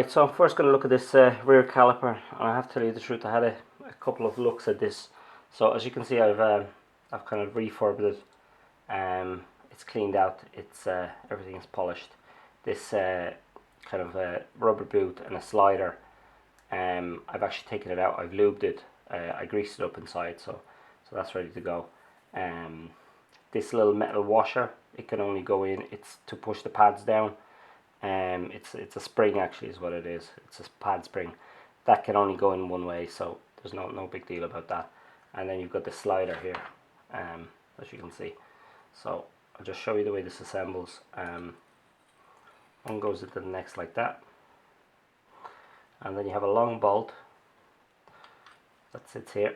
Right, so I'm first going to look at this rear caliper, and I have to tell you the truth, I had a couple of looks at this. So as you can see, I've kind of refurbed it. It's cleaned out. It's everything is polished. This kind of rubber boot and a slider. I've actually taken it out. I've lubed it. I greased it up inside, so that's ready to go. This little metal washer, it can only go in. It's to push the pads down. It's a spring, actually is what it is. It's a pad spring that can only go in one way, so there's no big deal about that. And then you've got the slider here, as you can see. So I'll just show you the way this assembles. One goes into the next like that, and then you have a long bolt that sits here.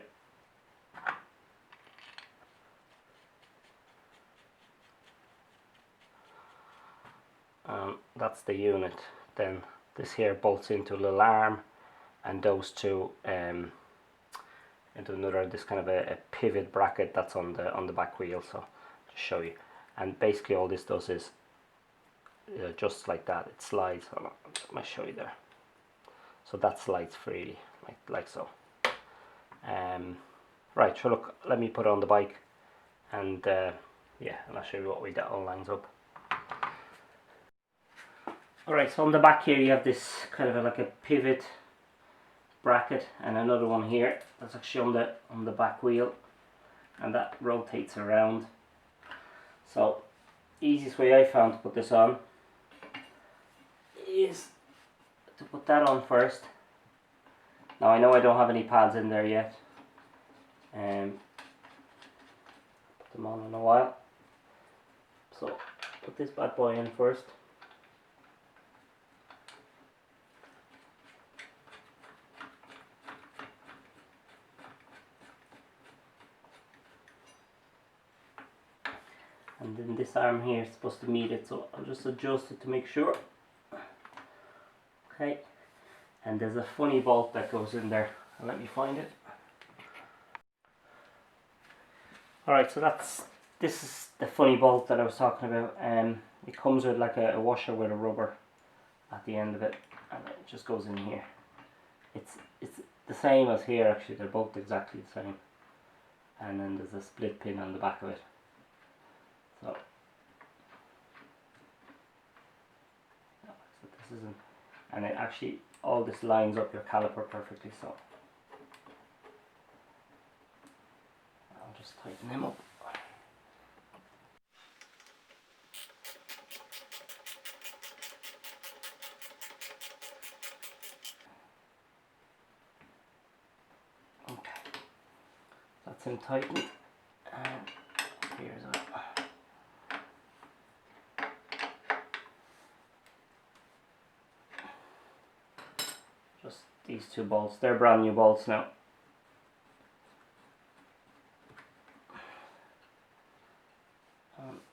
That's the unit. Then this here bolts into a little arm, and those two into another, this kind of a pivot bracket that's on the back wheel. So just show you, and basically all this does is just like that, it slides. Let me show you there. So that slides freely, like so. Right, so look, let me put it on the bike, and yeah, and I'll show you what way that all lines up. Alright, so on the back here you have this kind of like a pivot bracket, and another one here that's actually on the back wheel, and that rotates around. So easiest way I found to put this on is to put that on first. Now I know I don't have any pads in there yet, put them on in a while. So put this bad boy in first. And then this arm here is supposed to meet it, so I'll just adjust it to make sure. Okay, and there's a funny bolt that goes in there, and let me find it. Alright, so this is the funny bolt that I was talking about. It comes with like a washer with a rubber at the end of it, and it just goes in here. It's the same as here, actually. They're both exactly the same. And then there's a split pin on the back of it. So this isn't, and it actually, all this lines up your caliper perfectly. So I'll just tighten them up. Okay, that's him tightened, and here's that. Just these two bolts, they're brand new bolts now.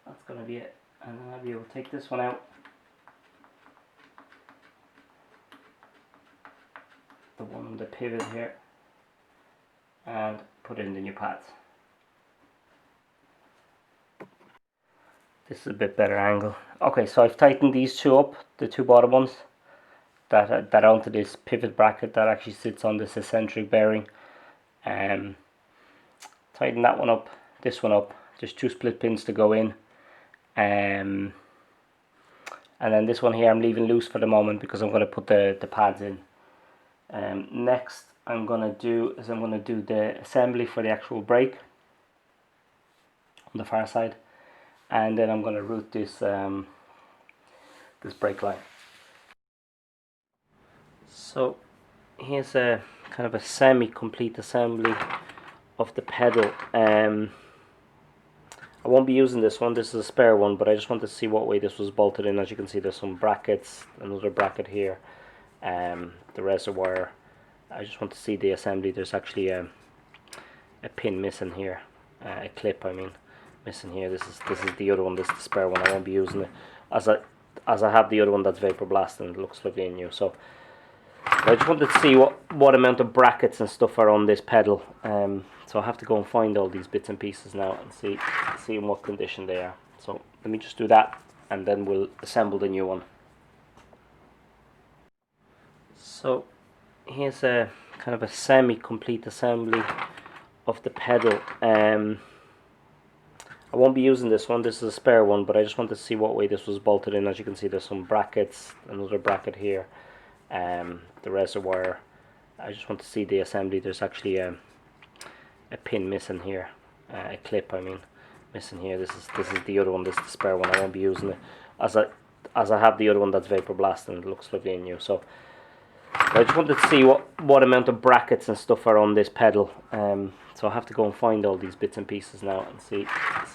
That's going to be it, and then I'll be able to take this one out, the one on the pivot here, and put in the new pads. This is a bit better angle. Okay, so I've tightened these two up, the two bottom ones, that onto this pivot bracket that actually sits on this eccentric bearing. Tighten that one up, this one up. There's two split pins to go in. And then this one here I'm leaving loose for the moment because I'm going to put the pads in. Next I'm going to do the assembly for the actual brake on the far side, and then I'm going to route this this brake line. So here's a kind of a semi-complete assembly of the pedal. I won't be using this one, this is a spare one, but I just wanted to see what way this was bolted in. As you can see, there's some brackets, another bracket here, the reservoir. I just want to see the assembly. There's actually a pin missing here, a clip I mean, missing here. This is the other one, this is the spare one. I won't be using it, as I have the other one that's vapor blast and it looks lovely and new. So I just wanted to see what amount of brackets and stuff are on this pedal. So I have to go and find all these bits and pieces now and see in what condition they are. So let me just do that, and then we'll assemble the new one. So here's a kind of a semi-complete assembly of the pedal. I won't be using this one, this is a spare one, but I just wanted to see what way this was bolted in. As you can see, there's some brackets, another bracket here, the reservoir. I just want to see the assembly. There's actually a pin missing here, a clip I mean, missing here. This is the other one, this is the spare one. I won't be using it, as I have the other one that's vapor blast and it looks lovely and new. So I just wanted to see what amount of brackets and stuff are on this pedal. So I have to go and find all these bits and pieces now and see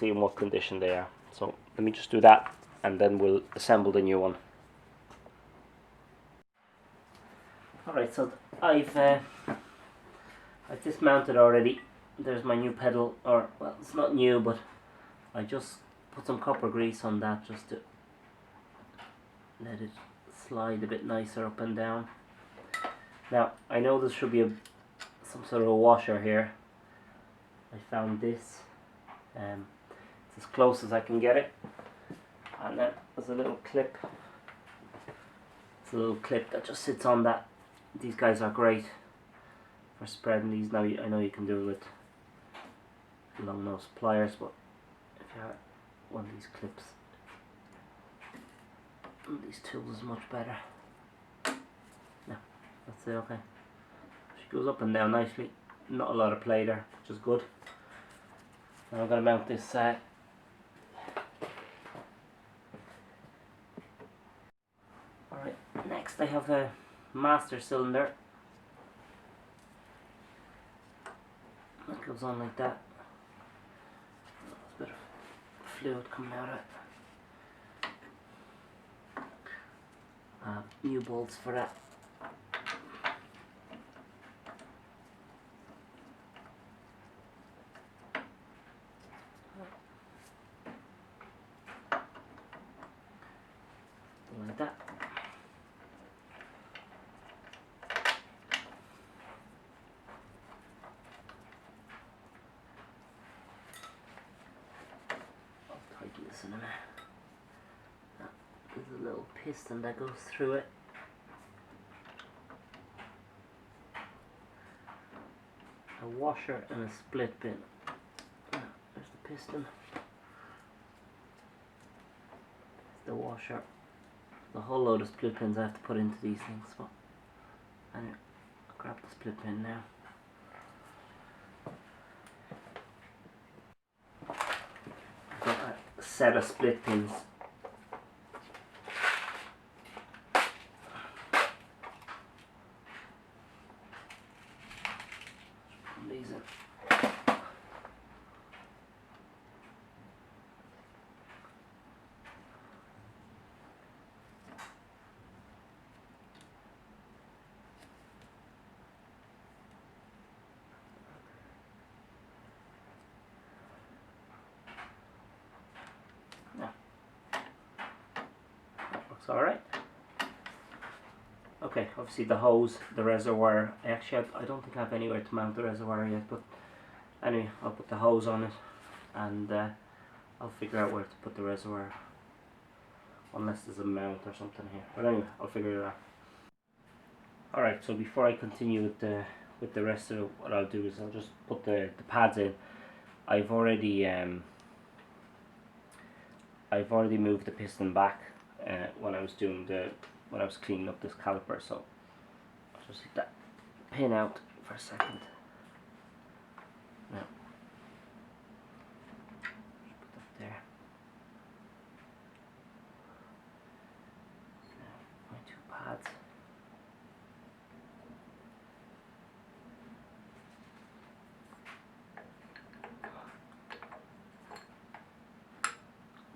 in what condition they are. So let me just do that and then we'll assemble the new one. Alright, so I've dismounted already. There's my new pedal, or well, it's not new, but I just put some copper grease on that just to let it slide a bit nicer up and down. Now I know there should be some sort of a washer here. I found this. It's as close as I can get it, and then there's a little clip. It's a little clip that just sits on that. These guys are great for spreading these. Now I know you can do it with long nose pliers, but if you have one of these clips, these tools is much better. No, that's it. Okay, she goes up and down nicely. Not a lot of play there, which is good. Now I'm going to mount this alright, next I have a master cylinder that goes on like that. There's a bit of fluid coming out of it. New bolts for that. Like that. I'll tighten this in a minute. There's a little piston that goes through it. A washer and a split pin. There's the piston. There's the washer. The whole load of split pins I have to put into these things. But anyway, I'll grab the split pin now. I've got a set of split pins. Put these in. Alright. Okay, obviously the hose, the reservoir, actually I don't think I have anywhere to mount the reservoir yet, but anyway, I'll put the hose on it and I'll figure out where to put the reservoir, unless there's a mount or something here, but anyway, I'll figure it out. Alright, so before I continue with the rest of it, what I'll do is I'll just put the pads in. I've already moved the piston back when I was cleaning up this caliper, so I'll just take that pin out for a second. Now, just put that there. Now, my two pads.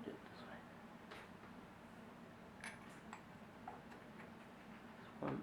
Do it this way. One.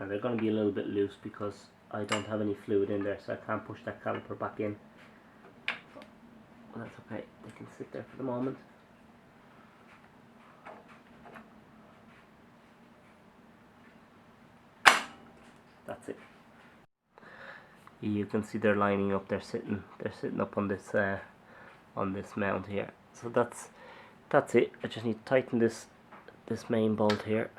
Now they're going to be a little bit loose because I don't have any fluid in there, so I can't push that caliper back in. Well, that's okay, they can sit there for the moment. That's it. You can see they're lining up. They're sitting up on this mount here. So that's it. I just need to tighten this main bolt here.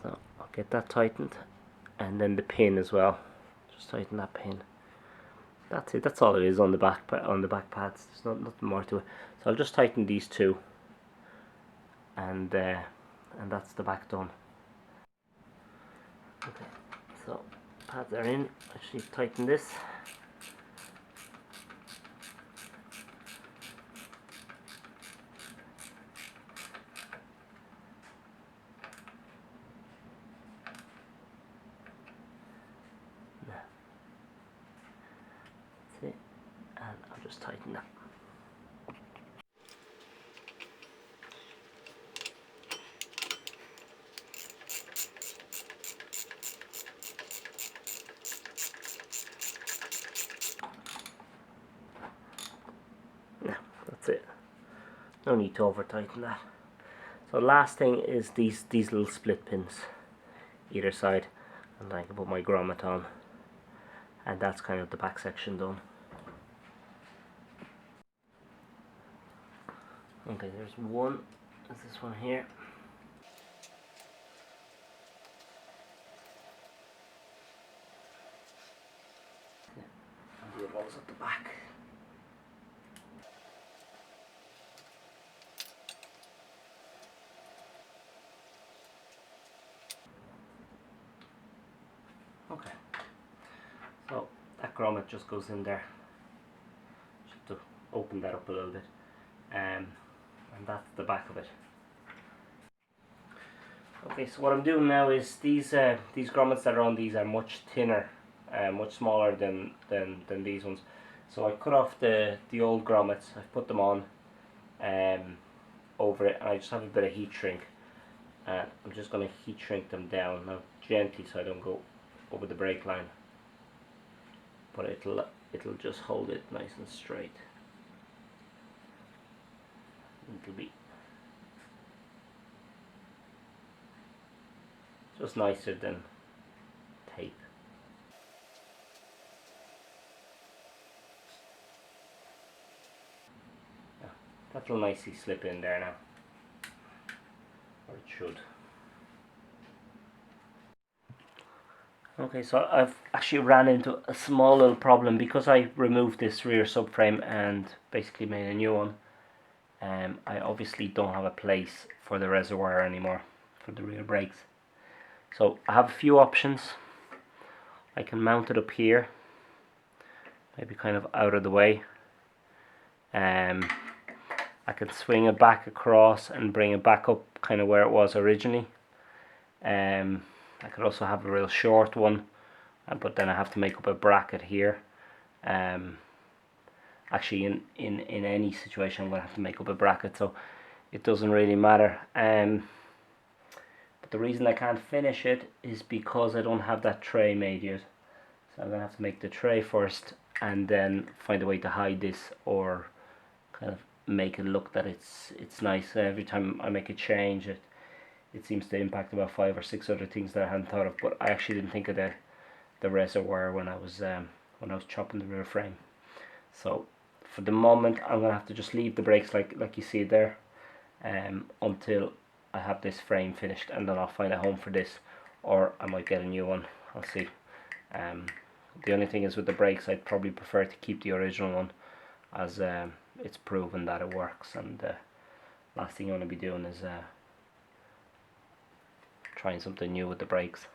So I'll get that tightened, and then the pin as well. Just tighten that pin. That's it. That's all it is on the back pads. There's nothing more to it. So I'll just tighten these two, and that's the back done. Okay, so pads are in. I just need to tighten this. That's it, and I'll just tighten that. Yeah, that's it. No need to over tighten that. So last thing is these little split pins either side, and I can put my grommet on, and that's kind of the back section done. Okay, there's one. There's this one here. And the other one's at the back. Okay, so that grommet just goes in there. Just to open that up a little bit, and that's the back of it. Okay, so what I'm doing now is these grommets that are on these are much thinner, much smaller than these ones. So I cut off the old grommets. I've put them on over it, and I just have a bit of heat shrink. I'm just going to heat shrink them down now gently, so I don't go over the brake line, but it'll just hold it nice and straight. It'll be just nicer than tape. Yeah, that'll nicely slip in there now, or it should. Okay, so I've actually ran into a small little problem because I removed this rear subframe and basically made a new one. I obviously don't have a place for the reservoir anymore for the rear brakes. So I have a few options. I can mount it up here, maybe kind of out of the way. I can swing it back across and bring it back up kind of where it was originally. I could also have a real short one, but then I have to make up a bracket here. Actually, in any situation I'm going to have to make up a bracket, so it doesn't really matter. But the reason I can't finish it is because I don't have that tray made yet. So I'm going to have to make the tray first, and then find a way to hide this, or kind of make it look that it's nice. Every time I make a change, it seems to impact about 5 or 6 other things that I hadn't thought of. But I actually didn't think of the reservoir when I was chopping the rear frame. So for the moment, I'm gonna have to just leave the brakes like you see there, until I have this frame finished, and then I'll find a home for this, or I might get a new one. I'll see. The only thing is with the brakes, I'd probably prefer to keep the original one, as it's proven that it works, and last thing you want to be doing is trying something new with the brakes.